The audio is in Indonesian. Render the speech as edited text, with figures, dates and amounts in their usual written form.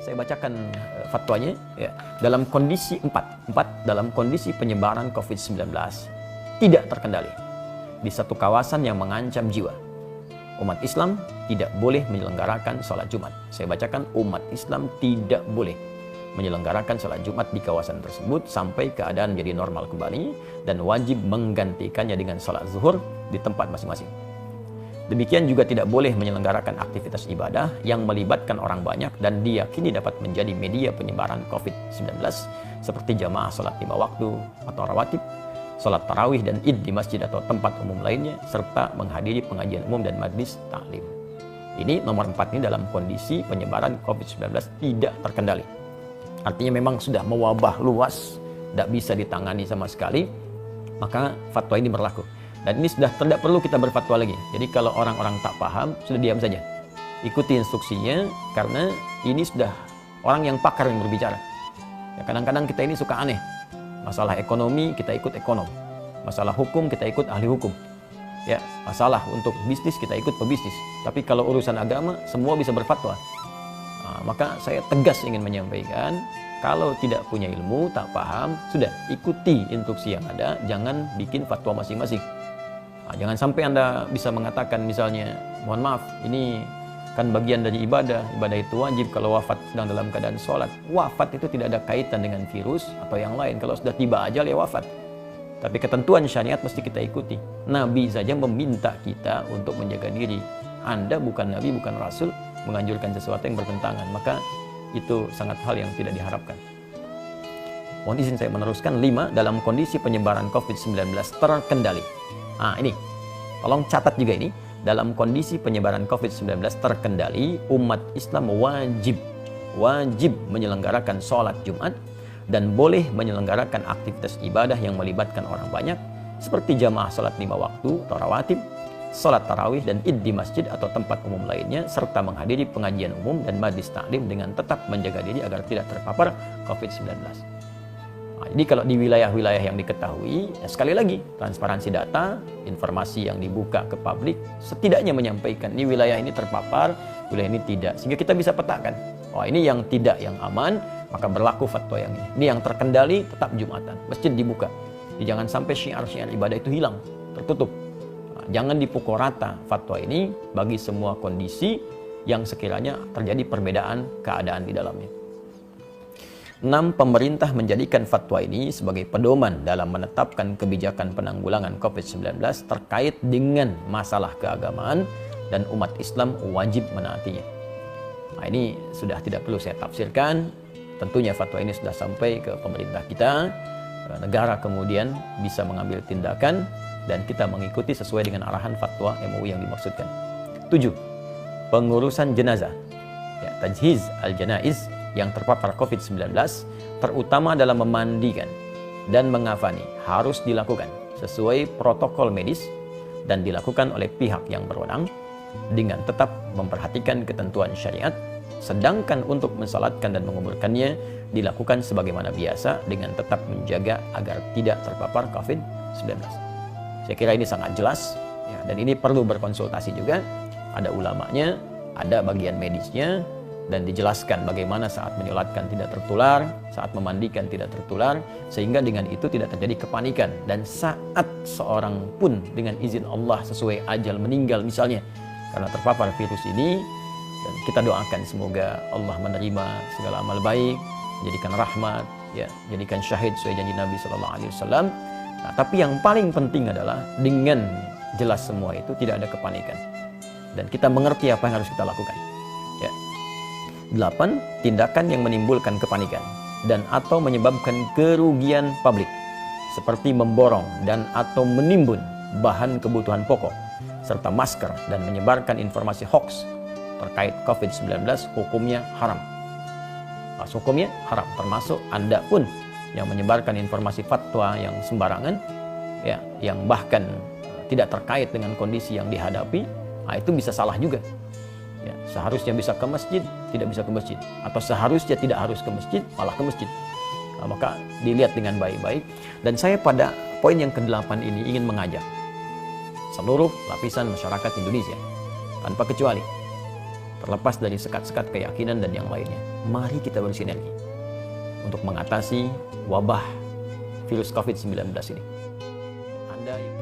Saya bacakan fatwanya ya. Dalam kondisi dalam kondisi penyebaran COVID-19 tidak terkendali di satu kawasan yang mengancam jiwa, umat Islam tidak boleh menyelenggarakan sholat Jumat. Saya bacakan, umat Islam tidak boleh menyelenggarakan sholat Jumat di kawasan tersebut sampai keadaan jadi normal kembali, dan wajib menggantikannya dengan sholat zuhur di tempat masing-masing. Demikian juga tidak boleh menyelenggarakan aktivitas ibadah yang melibatkan orang banyak dan diyakini dapat menjadi media penyebaran COVID-19 seperti jamaah sholat 5 waktu atau rawatib, sholat tarawih dan id di masjid atau tempat umum lainnya, serta menghadiri pengajian umum dan majlis taklim. Ini nomor 4 ini dalam kondisi penyebaran COVID-19 tidak terkendali. Artinya memang sudah mewabah luas, tidak bisa ditangani sama sekali, maka fatwa ini berlaku. Dan ini sudah tidak perlu kita berfatwa lagi. Jadi kalau orang-orang tak paham, sudah diam saja. Ikuti instruksinya, karena ini sudah orang yang pakar yang berbicara. Ya, kadang-kadang kita ini suka aneh. Masalah ekonomi, kita ikut ekonom. Masalah hukum, kita ikut ahli hukum. Ya, masalah untuk bisnis, kita ikut pebisnis. Tapi kalau urusan agama, semua bisa berfatwa. Nah, maka saya tegas ingin menyampaikan, kalau tidak punya ilmu, tak paham, sudah ikuti instruksi yang ada, jangan bikin fatwa masing-masing. Nah, jangan sampai Anda bisa mengatakan misalnya, mohon maaf, ini kan bagian dari ibadah itu wajib kalau wafat sedang dalam keadaan sholat. Wafat itu tidak ada kaitan dengan virus atau yang lain. Kalau sudah tiba ajal ya wafat. Tapi ketentuan syariat mesti kita ikuti. Nabi saja meminta kita untuk menjaga diri. Anda bukan Nabi, bukan Rasul, menganjurkan sesuatu yang bertentangan. Maka itu sangat hal yang tidak diharapkan. Mohon izin saya meneruskan. 5. Dalam kondisi penyebaran COVID-19 terkendali. Nah ini, tolong catat juga ini. Dalam kondisi penyebaran COVID-19 terkendali, umat Islam wajib menyelenggarakan sholat Jumat dan boleh menyelenggarakan aktivitas ibadah yang melibatkan orang banyak seperti jamaah sholat 5 waktu atau rawatib, sholat tarawih dan id di masjid atau tempat umum lainnya, serta menghadiri pengajian umum dan majlis taklim dengan tetap menjaga diri agar tidak terpapar COVID-19. Nah, jadi kalau di wilayah-wilayah yang diketahui, ya sekali lagi, transparansi data, informasi yang dibuka ke publik, setidaknya menyampaikan di wilayah ini terpapar, wilayah ini tidak. Sehingga kita bisa petakan, oh ini yang tidak, yang aman, maka berlaku fatwa yang ini. Ini yang terkendali, tetap Jumatan. Masjid dibuka. Jadi jangan sampai syiar-syiar ibadah itu hilang, tertutup. Nah, jangan dipukul rata fatwa ini bagi semua kondisi yang sekiranya terjadi perbedaan keadaan di dalamnya. 6. Pemerintah menjadikan fatwa ini sebagai pedoman dalam menetapkan kebijakan penanggulangan COVID-19 terkait dengan masalah keagamaan dan umat Islam wajib menaatinya. Nah, ini sudah tidak perlu saya tafsirkan. Tentunya fatwa ini sudah sampai ke pemerintah kita. Negara kemudian bisa mengambil tindakan dan kita mengikuti sesuai dengan arahan fatwa MUI yang dimaksudkan. 7. Pengurusan jenazah, ya, tajhiz al-janaiz yang terpapar COVID-19, terutama dalam memandikan dan mengafani, harus dilakukan sesuai protokol medis dan dilakukan oleh pihak yang berwenang dengan tetap memperhatikan ketentuan syariat, sedangkan untuk mensalatkan dan menguburkannya dilakukan sebagaimana biasa dengan tetap menjaga agar tidak terpapar COVID-19. Saya kira ini sangat jelas, ya, dan ini perlu berkonsultasi juga. Ada ulamanya, ada bagian medisnya, dan dijelaskan bagaimana saat menyolatkan tidak tertular, saat memandikan tidak tertular, sehingga dengan itu tidak terjadi kepanikan. Dan saat seorang pun dengan izin Allah sesuai ajal meninggal misalnya karena terpapar virus ini, dan kita doakan semoga Allah menerima segala amal baik, menjadikan rahmat, ya, jadikan syahid sesuai janji Nabi SAW. Nah, tapi yang paling penting adalah dengan jelas semua itu tidak ada kepanikan dan kita mengerti apa yang harus kita lakukan. Ya. 8. Tindakan yang menimbulkan kepanikan dan atau menyebabkan kerugian publik seperti memborong dan atau menimbun bahan kebutuhan pokok serta masker dan menyebarkan informasi hoax terkait COVID-19 hukumnya haram. Hukumnya haram, termasuk Anda pun yang menyebarkan informasi fatwa yang sembarangan, ya, yang bahkan tidak terkait dengan kondisi yang dihadapi, nah itu bisa salah juga. Ya, seharusnya bisa ke masjid, tidak bisa ke masjid. Atau seharusnya tidak harus ke masjid, malah ke masjid. Nah, maka dilihat dengan baik-baik. Dan saya pada poin yang ke-8 ini ingin mengajak seluruh lapisan masyarakat Indonesia, tanpa kecuali, terlepas dari sekat-sekat keyakinan dan yang lainnya, mari kita bersinergi untuk mengatasi wabah virus COVID-19 ini. Anda yang